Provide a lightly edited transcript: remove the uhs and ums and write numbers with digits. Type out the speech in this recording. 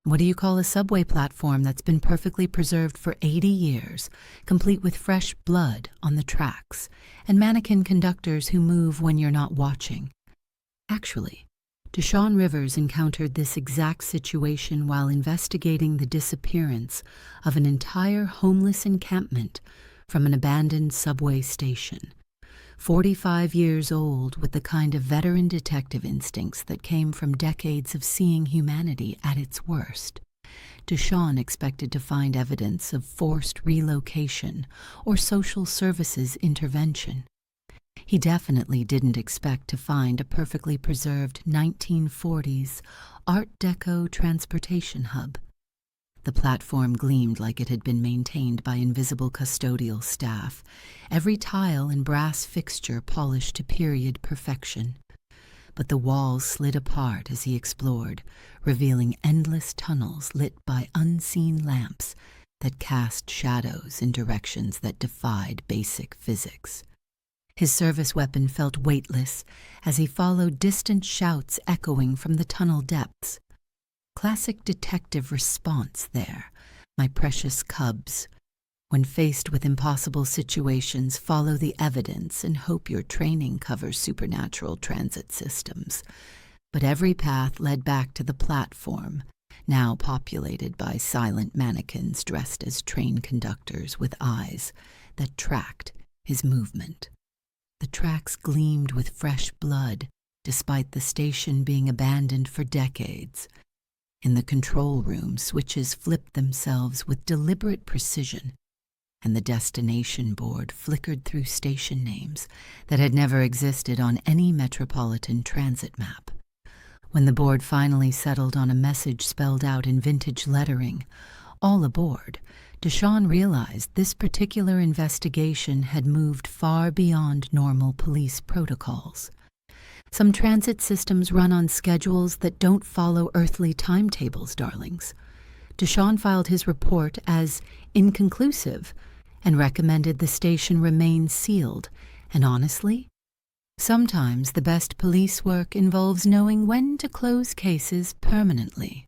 What do you call a subway platform that's been perfectly preserved for 80 years, complete with fresh blood on the tracks, and mannequin conductors who move when you're not watching? Actually, Deshawn Rivers encountered this exact situation while investigating the disappearance of an entire homeless encampment from an abandoned subway station. 45 years old, with the kind of veteran detective instincts that came from decades of seeing humanity at its worst, Deshawn expected to find evidence of forced relocation or social services intervention. He definitely didn't expect to find a perfectly preserved 1940s Art Deco transportation hub. The platform gleamed like it had been maintained by invisible custodial staff, every tile and brass fixture polished to period perfection. But the walls slid apart as he explored, revealing endless tunnels lit by unseen lamps that cast shadows in directions that defied basic physics. His service weapon felt weightless as he followed distant shouts echoing from the tunnel depths. Classic detective response there, my precious cubs. When faced with impossible situations, follow the evidence and hope your training covers supernatural transit systems. But every path led back to the platform, now populated by silent mannequins dressed as train conductors with eyes that tracked his movement. The tracks gleamed with fresh blood, despite the station being abandoned for decades. In the control room, switches flipped themselves with deliberate precision, and the destination board flickered through station names that had never existed on any metropolitan transit map. When the board finally settled on a message spelled out in vintage lettering, "All aboard," Deshawn realized this particular investigation had moved far beyond normal police protocols. Some transit systems run on schedules that don't follow earthly timetables, darlings. Deshawn filed his report as inconclusive and recommended the station remain sealed. And honestly, sometimes the best police work involves knowing when to close cases permanently.